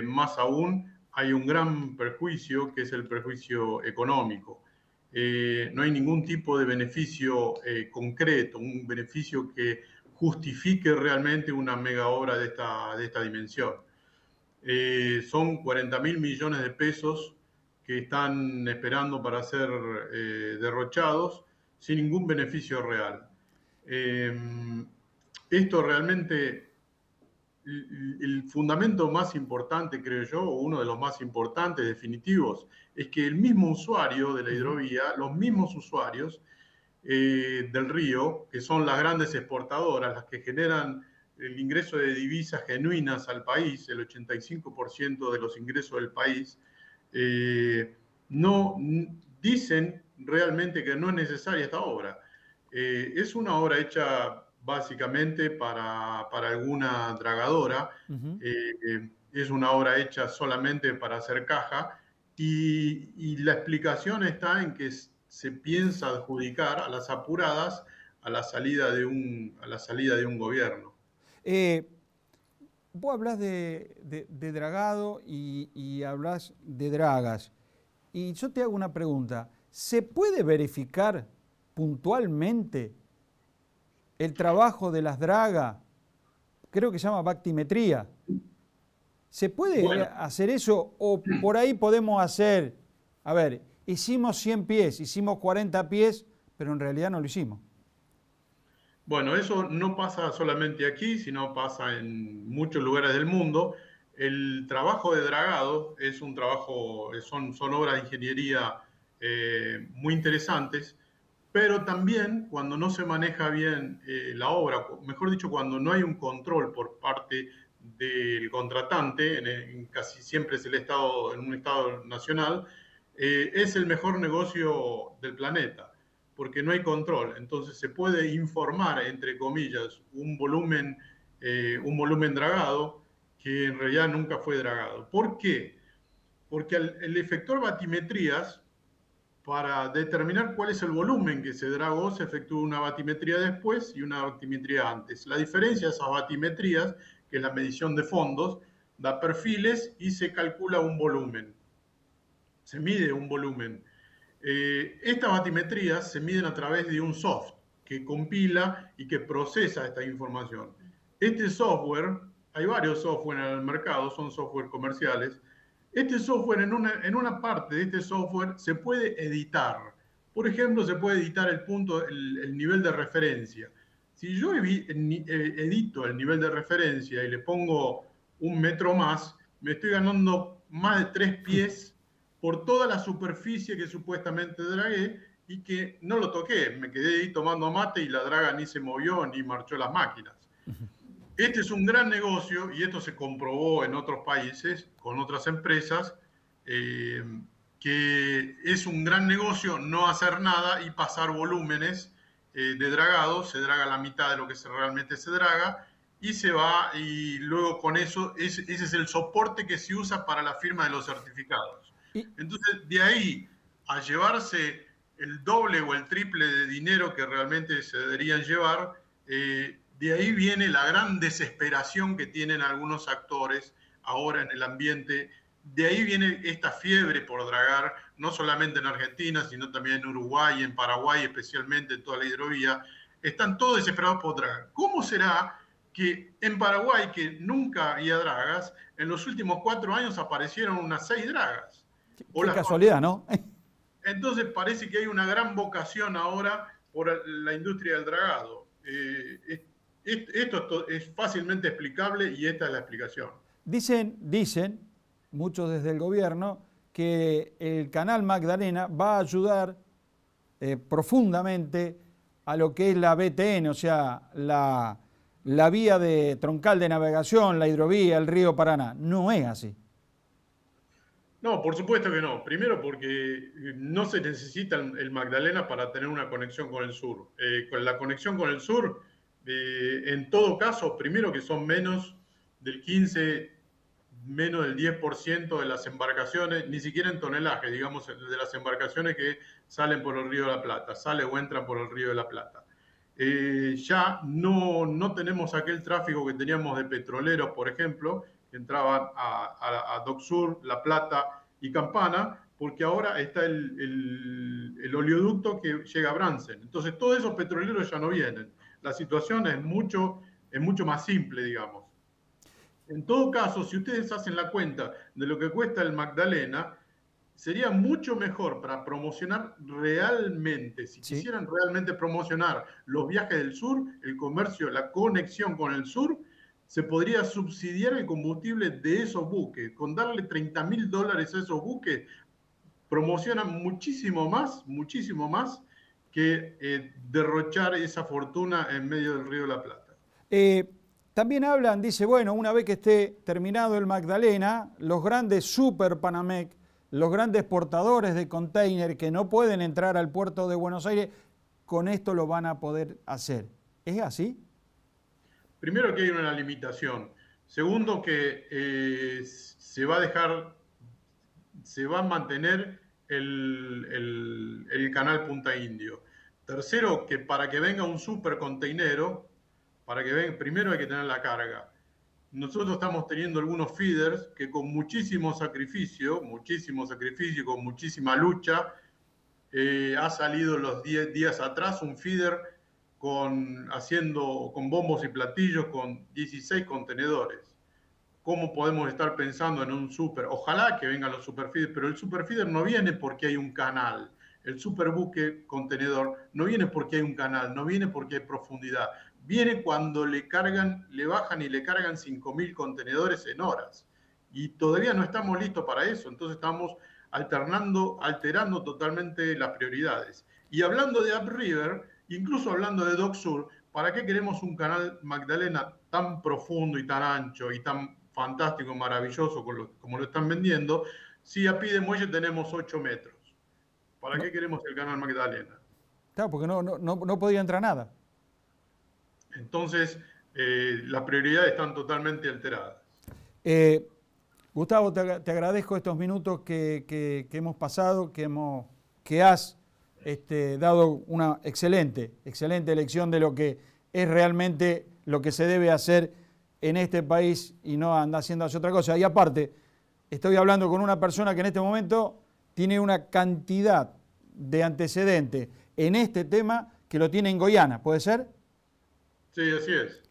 más aún hay un gran perjuicio que es el perjuicio económico. No hay ningún tipo de beneficio concreto, un beneficio que justifique realmente una mega obra de esta dimensión. Son 40.000 millones de pesos que están esperando para ser derrochados sin ningún beneficio real. Esto realmente, el fundamento más importante, creo yo, o uno de los más importantes, definitivos, es que el mismo usuario de la hidrovía, los mismos usuarios, del río, que son las grandes exportadoras, las que generan el ingreso de divisas genuinas al país, el 85% de los ingresos del país, no dicen realmente que no es necesaria esta obra. Es una obra hecha básicamente para alguna dragadora, es una obra hecha solamente para hacer caja y la explicación está en que se piensa adjudicar a las apuradas a la salida de un gobierno. Vos hablás de dragado y hablás de dragas. Y yo te hago una pregunta. ¿Se puede verificar puntualmente el trabajo de las dragas? Creo que se llama bactimetría. ¿Se puede hacer eso o por ahí podemos hacer, a ver, hicimos 100 pies, hicimos 40 pies, pero en realidad no lo hicimos? Bueno, eso no pasa solamente aquí, sino pasa en muchos lugares del mundo. El trabajo de dragado es un trabajo, son obras de ingeniería muy interesantes, pero también cuando no se maneja bien la obra, mejor dicho, cuando no hay un control por parte del contratante, casi siempre es el Estado, en un Estado nacional, es el mejor negocio del planeta, porque no hay control. Entonces se puede informar, entre comillas, un volumen dragado que en realidad nunca fue dragado. ¿Por qué? Porque el efector batimetrías, para determinar cuál es el volumen que se dragó, se efectúa una batimetría después y una batimetría antes. La diferencia de esas batimetrías, que es la medición de fondos, da perfiles y se calcula un volumen. Se mide un volumen. Estas batimetrías se miden a través de un software que compila y que procesa esta información. Este software, hay varios software en el mercado, son software comerciales. Este software, en una parte de este software se puede editar. Por ejemplo, se puede editar el nivel de referencia. Si yo edito el nivel de referencia y le pongo 1 metro más, me estoy ganando más de 3 pies por toda la superficie que supuestamente dragué y que no lo toqué. Me quedé ahí tomando mate y la draga ni se movió ni marchó las máquinas. Este es un gran negocio y esto se comprobó en otros países con otras empresas, que es un gran negocio no hacer nada y pasar volúmenes de dragado. Se draga la mitad de lo que realmente se draga y se va, y luego con eso, ese es el soporte que se usa para la firma de los certificados. Entonces, de ahí a llevarse el doble o el triple de dinero que realmente se deberían llevar, de ahí viene la gran desesperación que tienen algunos actores ahora en el ambiente. De ahí viene esta fiebre por dragar, no solamente en Argentina, sino también en Uruguay, en Paraguay, especialmente en toda la hidrovía. Están todos desesperados por dragar. ¿Cómo será que en Paraguay, que nunca había dragas, en los últimos 4 años aparecieron unas 6 dragas? Qué casualidad, ¿no? Entonces parece que hay una gran vocación ahora por la industria del dragado. Esto es fácilmente explicable y esta es la explicación. Dicen muchos desde el gobierno que el canal Magdalena va a ayudar profundamente a lo que es la BTN, o sea, la vía troncal de navegación, la hidrovía, el río Paraná. No es así. No, por supuesto que no. Primero porque no se necesita el Magdalena para tener una conexión con el sur. Con la conexión con el sur, en todo caso, primero que son menos del 15, menos del 10% de las embarcaciones, ni siquiera en tonelaje, digamos, de las embarcaciones que salen por el Río de la Plata, salen o entran por el Río de la Plata. Ya no tenemos aquel tráfico que teníamos de petroleros, por ejemplo, que entraban a Dock Sur, La Plata y Campana, porque ahora está el oleoducto que llega a Bransen. Entonces todos esos petroleros ya no vienen. La situación es mucho más simple, digamos. En todo caso, si ustedes hacen la cuenta de lo que cuesta el Magdalena, sería mucho mejor para promocionar realmente, si quisieran realmente promocionar los viajes del sur, el comercio, la conexión con el sur, se podría subsidiar el combustible de esos buques. Con darle $30.000 a esos buques, promocionan muchísimo más que derrochar esa fortuna en medio del Río de la Plata. También hablan, dice, bueno, una vez que esté terminado el Magdalena, los grandes super Panamec, los grandes portadores de container que no pueden entrar al puerto de Buenos Aires, con esto lo van a poder hacer. ¿Es así? Primero que hay una limitación. Segundo que se va a mantener el canal Punta Indio. Tercero, que para que venga un supercontainero, primero hay que tener la carga. Nosotros estamos teniendo algunos feeders que con muchísimo sacrificio, con muchísima lucha, ha salido los 10 días atrás un feeder con bombos y platillos con 16 contenedores. ¿Cómo podemos estar pensando en un super? Ojalá que vengan los superfeeders, pero el superfeeder no viene porque hay un canal. El superbuque contenedor no viene porque hay un canal, no viene porque hay profundidad. Viene cuando le bajan y le cargan 5.000 contenedores en horas. Y todavía no estamos listos para eso. Entonces estamos alterando totalmente las prioridades. Y hablando de upriver, incluso hablando de Dock Sur, ¿para qué queremos un canal Magdalena tan profundo y tan ancho y tan fantástico, maravilloso como lo están vendiendo, si a pie de muelle tenemos 8 metros? ¿Para qué queremos el canal Magdalena? Claro, porque no podía entrar nada. Entonces, las prioridades están totalmente alteradas. Gustavo, te agradezco estos minutos que hemos pasado, que has dado una excelente lección de lo que es realmente lo que se debe hacer en este país y no anda haciendo otra cosa. Y aparte, estoy hablando con una persona que en este momento tiene una cantidad de antecedentes en este tema que lo tiene en Goiânia, ¿puede ser? Sí, así es.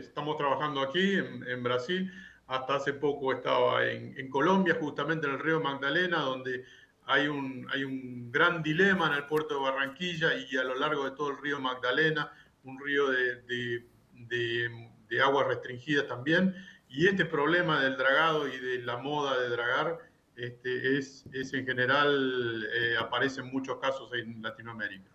Estamos trabajando aquí en Brasil. Hasta hace poco estaba en Colombia, justamente en el río Magdalena, donde hay un gran dilema en el puerto de Barranquilla y a lo largo de todo el río Magdalena, un río de aguas restringidas también. Y este problema del dragado y de la moda de dragar es en general, aparece en muchos casos en Latinoamérica.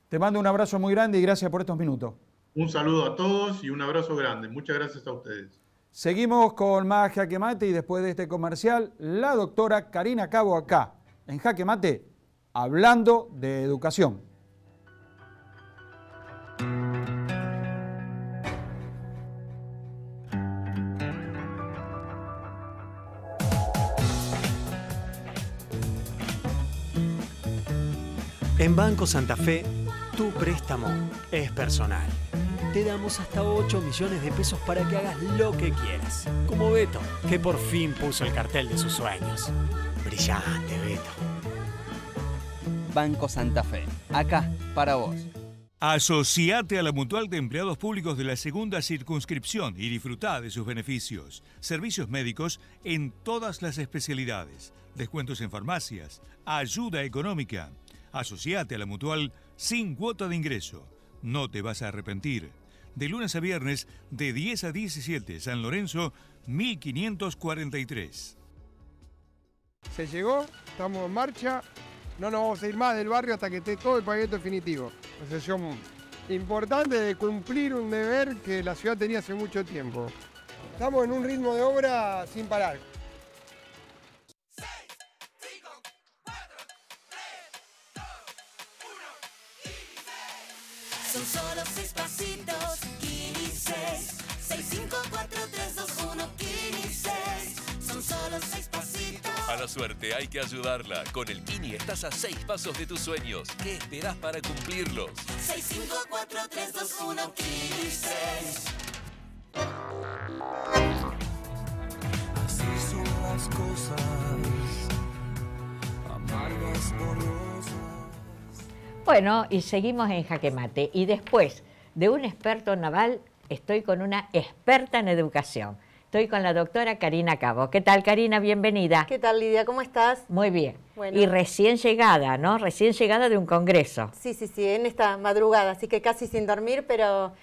Te mando un abrazo muy grande y gracias por estos minutos. Un saludo a todos y un abrazo grande. Muchas gracias a ustedes. Seguimos con más Jaque Mate y después de este comercial, la doctora Karina Cabo acá, en Jaque Mate, hablando de educación. En Banco Santa Fe, tu préstamo es personal. Te damos hasta 8 millones de pesos para que hagas lo que quieras. Como Beto, que por fin puso el cartel de sus sueños. Brillante, Beto. Banco Santa Fe, acá para vos. Asociate a la Mutual de Empleados Públicos de la Segunda Circunscripción y disfrutá de sus beneficios. Servicios médicos en todas las especialidades. Descuentos en farmacias. Ayuda económica. Asociate a la Mutual sin cuota de ingreso. No te vas a arrepentir. De lunes a viernes, de 10 a 17, San Lorenzo, 1543. Se llegó, estamos en marcha, no nos vamos a ir más del barrio hasta que esté todo el pavimento definitivo. Una sesión importante de cumplir un deber que la ciudad tenía hace mucho tiempo. Estamos en un ritmo de obra sin parar. Son solo 6 pasitos, Kini 6. 6, 5, 4, 3, 2, 1, Kini 6. Son solo 6 pasitos. A la suerte hay que ayudarla. Con el Kini estás a 6 pasos de tus sueños. ¿Qué esperás para cumplirlos? 6, 5, 4, 3, 2, 1, Kini 6. Así son las cosas, amargas, dolorosas. Bueno, y seguimos en Jaque Mate. Y después de un experto naval, estoy con una experta en educación. Estoy con la doctora Karina Cabo. ¿Qué tal, Karina? Bienvenida. ¿Qué tal, Lidia? ¿Cómo estás? Muy bien. Bueno. Y recién llegada, ¿no? Recién llegada de un congreso. Sí, en esta madrugada, así que casi sin dormir, pero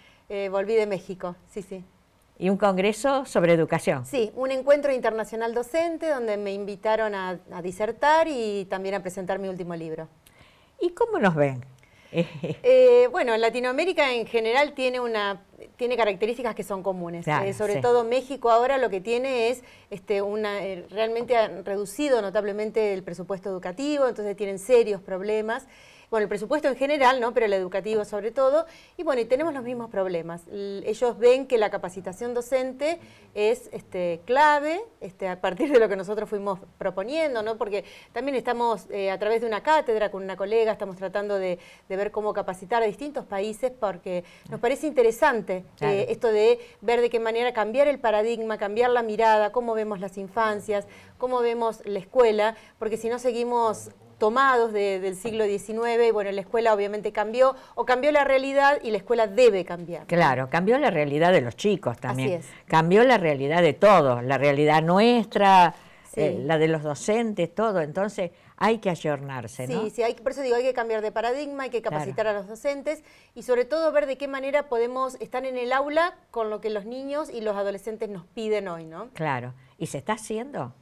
volví de México, sí. ¿Y un congreso sobre educación? Sí, un encuentro internacional docente donde me invitaron a disertar y también a presentar mi último libro. ¿Y cómo nos ven? Bueno, Latinoamérica en general tiene características que son comunes. Claro, sobre todo México ahora lo que tiene es realmente han reducido notablemente el presupuesto educativo, entonces tienen serios problemas. Bueno, el presupuesto en general, ¿no? Pero el educativo sobre todo. Y bueno, y tenemos los mismos problemas. Ellos ven que la capacitación docente es clave a partir de lo que nosotros fuimos proponiendo, ¿no? Porque también estamos a través de una cátedra con una colega, estamos tratando de ver cómo capacitar a distintos países porque nos parece interesante esto de ver de qué manera cambiar el paradigma, cambiar la mirada, cómo vemos las infancias, cómo vemos la escuela, porque si no seguimos tomados del siglo XIX, y bueno, la escuela obviamente cambió la realidad y la escuela debe cambiar. Claro, cambió la realidad de los chicos también. Así es. Cambió la realidad de todos, la realidad nuestra, la de los docentes, todo. Entonces hay que ayornarse, ¿no? Sí, por eso digo, hay que cambiar de paradigma, hay que capacitar a los docentes y sobre todo ver de qué manera podemos estar en el aula con lo que los niños y los adolescentes nos piden hoy, ¿no? Claro. ¿Y se está haciendo?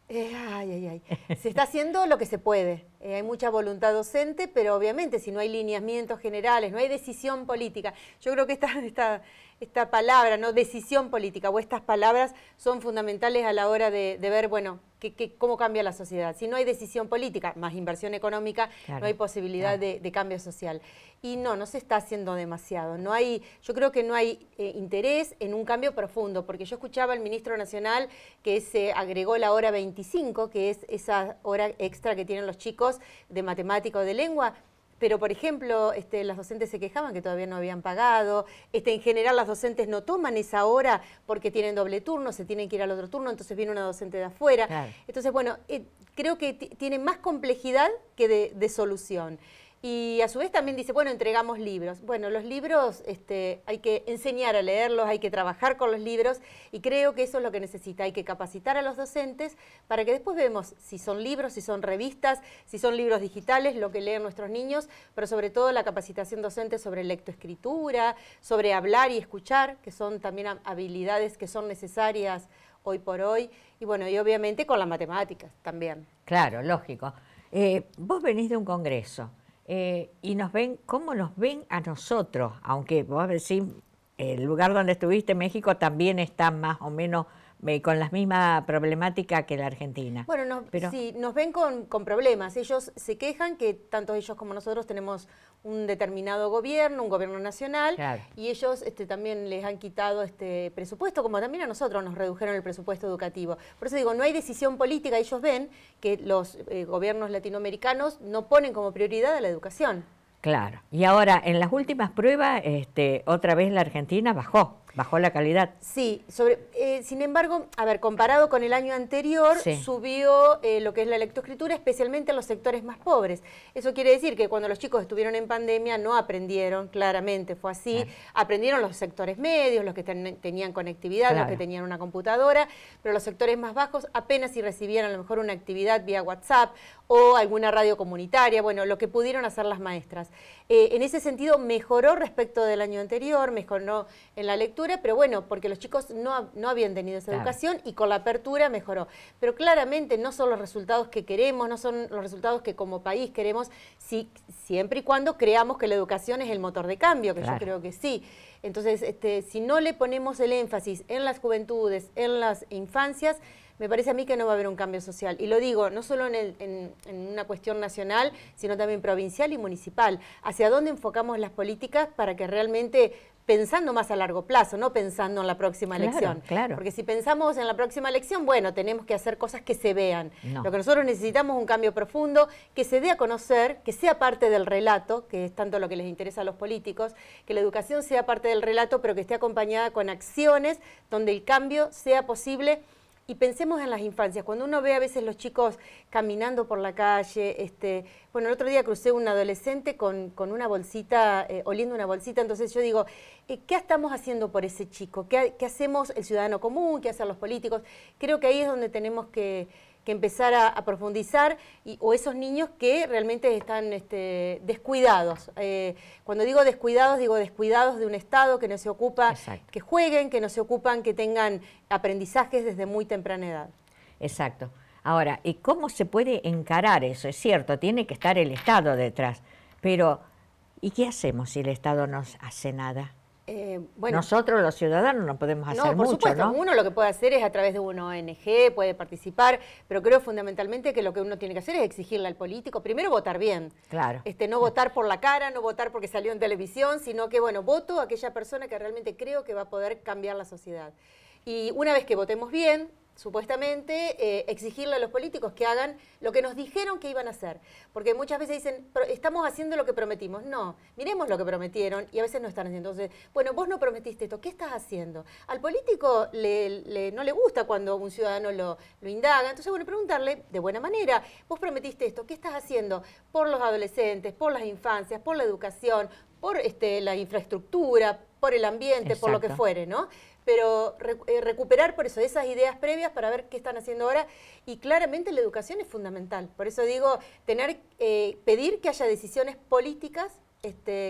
Se está haciendo lo que se puede. hay mucha voluntad docente, pero obviamente si no hay lineamientos generales, no hay decisión política. Yo creo que esta palabra, ¿no? Decisión política, o estas palabras son fundamentales a la hora de ver, bueno, cómo cambia la sociedad. Si no hay decisión política, más inversión económica, Claro, no hay posibilidad de cambio social. Y no se está haciendo demasiado. Yo creo que no hay interés en un cambio profundo, porque yo escuchaba al ministro nacional que se agregó la hora 25, que es esa hora extra que tienen los chicos de matemática o de lengua. Pero, por ejemplo, las docentes se quejaban que todavía no habían pagado. En general, las docentes no toman esa hora porque tienen doble turno, se tienen que ir al otro turno, entonces viene una docente de afuera. Claro. Entonces, bueno, creo que tiene más complejidad que de solución. Y a su vez también dice, bueno, entregamos libros. Bueno, los libros hay que enseñar a leerlos, hay que trabajar con los libros y creo que eso es lo que necesita. Hay que capacitar a los docentes para que después vemos si son libros, si son revistas, si son libros digitales, lo que leen nuestros niños, pero sobre todo la capacitación docente sobre lectoescritura, sobre hablar y escuchar, que son también habilidades que son necesarias hoy por hoy. Y bueno, y obviamente con las matemáticas también. Claro, lógico. Vos venís de un congreso. Y nos ven, ¿cómo nos ven a nosotros? Aunque vos decís, el lugar donde estuviste, México, también está más o menos con la misma problemática que la Argentina. Bueno, sí, nos ven con problemas. Ellos se quejan que tanto ellos como nosotros tenemos un determinado gobierno, un gobierno nacional, claro. Y ellos también les han quitado presupuesto, como también a nosotros nos redujeron el presupuesto educativo. Por eso digo, no hay decisión política. Ellos ven que los gobiernos latinoamericanos no ponen como prioridad a la educación. Claro. Y ahora, en las últimas pruebas, otra vez la Argentina bajó la calidad. Sí, sin embargo, a ver, comparado con el año anterior, sí, subió lo que es la lectoescritura, especialmente en los sectores más pobres. Eso quiere decir que cuando los chicos estuvieron en pandemia no aprendieron, claramente fue así, claro. Aprendieron los sectores medios, los que tenían conectividad, claro, los que tenían una computadora, pero los sectores más bajos apenas si recibían a lo mejor una actividad vía WhatsApp o alguna radio comunitaria, bueno, lo que pudieron hacer las maestras. En ese sentido mejoró respecto del año anterior, mejoró en la lectura, pero bueno, porque los chicos no habían tenido esa, claro, educación y con la apertura mejoró. Pero claramente no son los resultados que queremos, no son los resultados que como país queremos, siempre y cuando creamos que la educación es el motor de cambio, que claro, yo creo que sí. Entonces, si no le ponemos el énfasis en las juventudes, en las infancias, me parece a mí que no va a haber un cambio social. Y lo digo, no solo en una cuestión nacional, sino también provincial y municipal. ¿Hacia dónde enfocamos las políticas para que realmente, pensando más a largo plazo, no pensando en la próxima elección? Claro. Porque si pensamos en la próxima elección, bueno, tenemos que hacer cosas que se vean. No. Lo que nosotros necesitamos es un cambio profundo, que se dé a conocer, que sea parte del relato, que es tanto lo que les interesa a los políticos, que la educación sea parte del relato, pero que esté acompañada con acciones donde el cambio sea posible. Y pensemos en las infancias, cuando uno ve a veces los chicos caminando por la calle, bueno, el otro día crucé un adolescente con una bolsita, oliendo una bolsita, entonces yo digo, ¿qué estamos haciendo por ese chico? ¿Qué hacemos el ciudadano común? ¿Qué hacen los políticos? Creo que ahí es donde tenemos que empezar a profundizar, o esos niños que realmente están descuidados. Cuando digo descuidados de un Estado que no se ocupa, exacto, que jueguen, que no se ocupan, que tengan aprendizajes desde muy temprana edad. Exacto. Ahora, ¿y cómo se puede encarar eso? Es cierto, tiene que estar el Estado detrás, pero ¿y qué hacemos si el Estado no hace nada? Bueno, nosotros los ciudadanos no podemos hacer mucho, ¿no? Por supuesto, uno lo que puede hacer es a través de una ONG, puede participar, pero creo fundamentalmente que lo que uno tiene que hacer es exigirle al político, primero votar bien. Claro. No votar por la cara, no votar porque salió en televisión, sino que, bueno, voto a aquella persona que realmente creo que va a poder cambiar la sociedad. Y una vez que votemos bien, supuestamente, exigirle a los políticos que hagan lo que nos dijeron que iban a hacer. Porque muchas veces dicen, estamos haciendo lo que prometimos. No, miremos lo que prometieron y a veces no están haciendo. Entonces, bueno, vos no prometiste esto, ¿qué estás haciendo? Al político no le gusta cuando un ciudadano lo indaga. Entonces, bueno, preguntarle de buena manera, vos prometiste esto, ¿qué estás haciendo? Por los adolescentes, por las infancias, por la educación, por la infraestructura, por el ambiente, exacto, por lo que fuere, ¿no? Pero recuperar por eso esas ideas previas para ver qué están haciendo ahora, y claramente la educación es fundamental. Por eso digo, pedir que haya decisiones políticas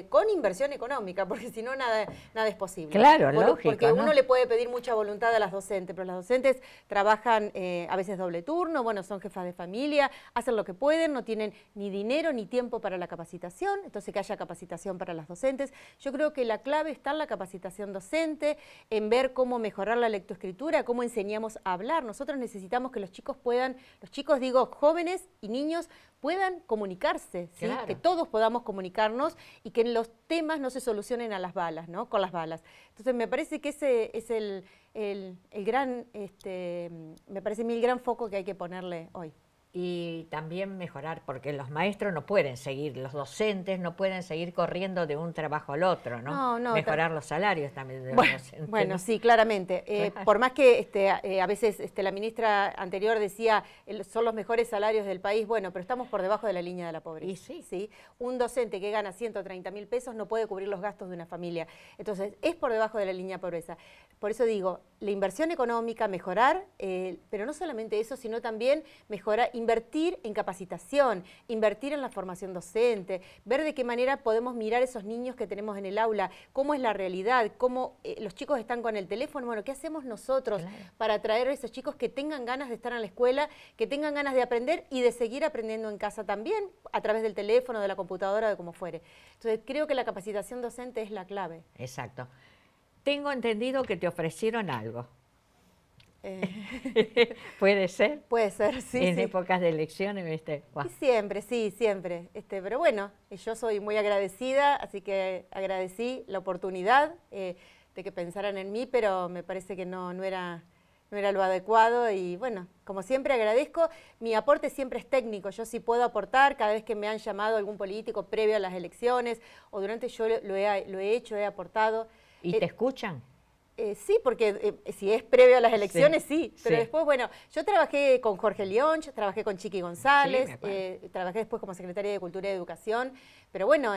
con inversión económica, porque si no nada es posible. Claro, lógico, porque ¿no? uno le puede pedir mucha voluntad a las docentes, pero las docentes trabajan a veces doble turno, bueno, son jefas de familia, hacen lo que pueden, no tienen ni dinero ni tiempo para la capacitación, entonces que haya capacitación para las docentes. Yo creo que la clave está en la capacitación docente, en ver cómo mejorar la lectoescritura, cómo enseñamos a hablar. Nosotros necesitamos que los chicos digo, jóvenes y niños, puedan comunicarse, ¿sí? Claro. Que todos podamos comunicarnos y que los temas no se solucionen a las balas, ¿no? Con las balas. Entonces me parece que ese es el gran, me parece a mí el gran foco que hay que ponerle hoy. Y también mejorar, porque los maestros no pueden seguir, los docentes no pueden seguir corriendo de un trabajo al otro, ¿no? Mejorar los salarios también de los docentes. Bueno, ¿no? sí, claramente. Claro. Por más que a veces la ministra anterior decía son los mejores salarios del país, bueno, pero estamos por debajo de la línea de la pobreza. Y sí. ¿Sí? Un docente que gana 130.000 pesos no puede cubrir los gastos de una familia. Entonces, es por debajo de la línea de pobreza. Por eso digo, la inversión económica, mejorar, pero no solamente eso, sino también mejorar, invertir en capacitación, invertir en la formación docente, ver de qué manera podemos mirar esos niños que tenemos en el aula, cómo es la realidad, cómo los chicos están con el teléfono, bueno, ¿qué hacemos nosotros para atraer a esos chicos que tengan ganas de estar en la escuela, que tengan ganas de aprender y de seguir aprendiendo en casa también, a través del teléfono, de la computadora, de como fuere? Entonces, creo que la capacitación docente es la clave. Exacto. Tengo entendido que te ofrecieron algo. ¿Puede ser? Puede ser, sí. En sí. épocas de elecciones, ¿viste? Y siempre, sí, siempre. Pero bueno, yo soy muy agradecida, así que agradecí la oportunidad de que pensaran en mí, pero me parece que no era lo adecuado y bueno, como siempre agradezco. Mi aporte siempre es técnico, yo sí puedo aportar cada vez que me han llamado algún político previo a las elecciones o durante yo lo he hecho, he aportado. ¿Y te escuchan? Sí, porque si es previo a las elecciones, sí. Pero después, bueno, yo trabajé con Jorge León, trabajé con Chiqui González, trabajé después como secretaria de Cultura y Educación, pero bueno,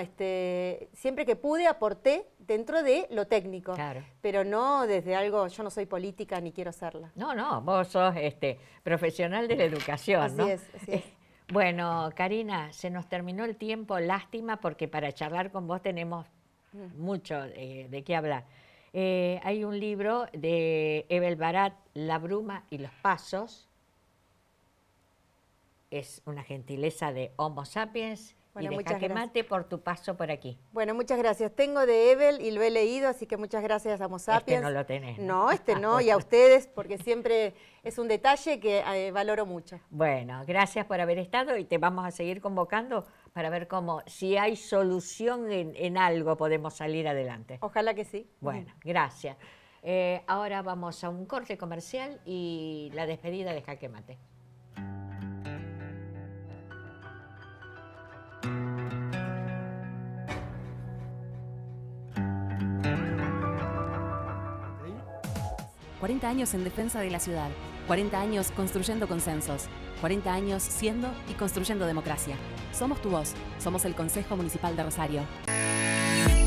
siempre que pude aporté dentro de lo técnico, pero no desde algo, yo no soy política ni quiero serla. No, vos sos profesional de la educación, ¿no? Así es. Bueno, Karina, se nos terminó el tiempo, lástima, porque para charlar con vos tenemos mucho de qué hablar. Hay un libro de Ebel Barat, La bruma y los pasos. Es una gentileza de Homo Sapiens y de Jaque Mate por tu paso por aquí. Bueno, muchas gracias. Tengo de Ebel y lo he leído, así que muchas gracias a Homo Sapiens. No lo tenés. No, no, y a ustedes, porque siempre es un detalle que valoro mucho. Bueno, gracias por haber estado y te vamos a seguir convocando para ver si hay solución en algo podemos salir adelante. Ojalá que sí. Bueno, gracias. Ahora vamos a un corte comercial y la despedida de Jaque Mate. ...40 años en defensa de la ciudad... ...40 años construyendo consensos... ...40 años siendo y construyendo democracia... ...somos tu voz... ...somos el Consejo Municipal de Rosario...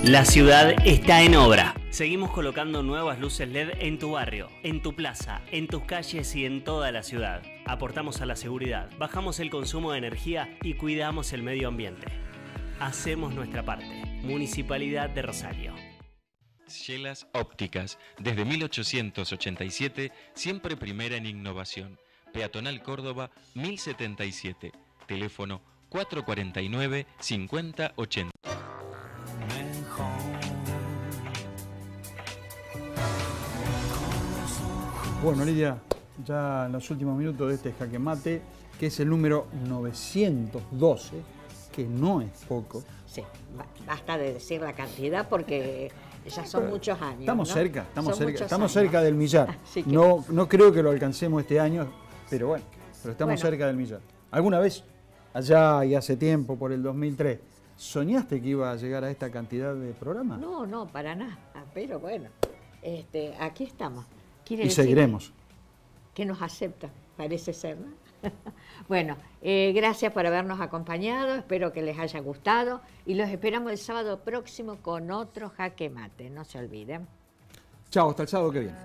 La ciudad está en obra. Seguimos colocando nuevas luces LED en tu barrio, en tu plaza, en tus calles y en toda la ciudad. Aportamos a la seguridad, bajamos el consumo de energía y cuidamos el medio ambiente. Hacemos nuestra parte. Municipalidad de Rosario. Chelas Ópticas, desde 1887, siempre primera en innovación. Peatonal Córdoba, 1077. Teléfono 449-5080. Bueno, Lidia, ya en los últimos minutos de este Jaque Mate, que es el número 912, que no es poco. Sí, basta de decir la cantidad porque ya son muchos años. Estamos ¿no? cerca, estamos cerca cerca del millar. Que... No creo que lo alcancemos este año, pero estamos cerca del millar. ¿Alguna vez, allá y hace tiempo, por el 2003, soñaste que iba a llegar a esta cantidad de programas? No, para nada, pero bueno, aquí estamos. Y seguiremos. Que nos acepta, parece ser, ¿no? Bueno, gracias por habernos acompañado, espero que les haya gustado y los esperamos el sábado próximo con otro Jaque Mate, no se olviden. Chao, hasta el sábado que viene.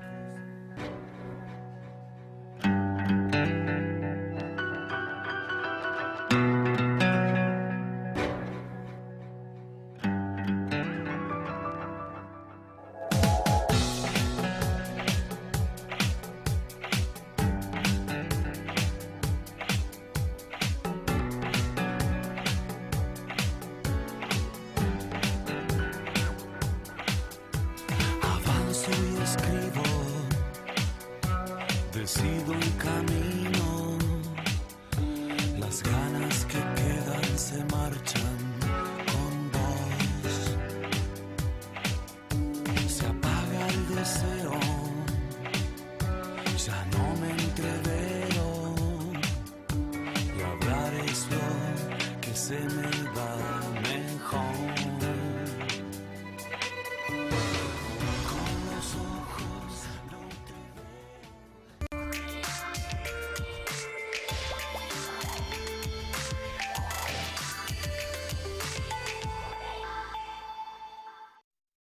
sido un camino, las ganas que quedan se marchan con vos. Se apaga el deseo, ya no me entrego.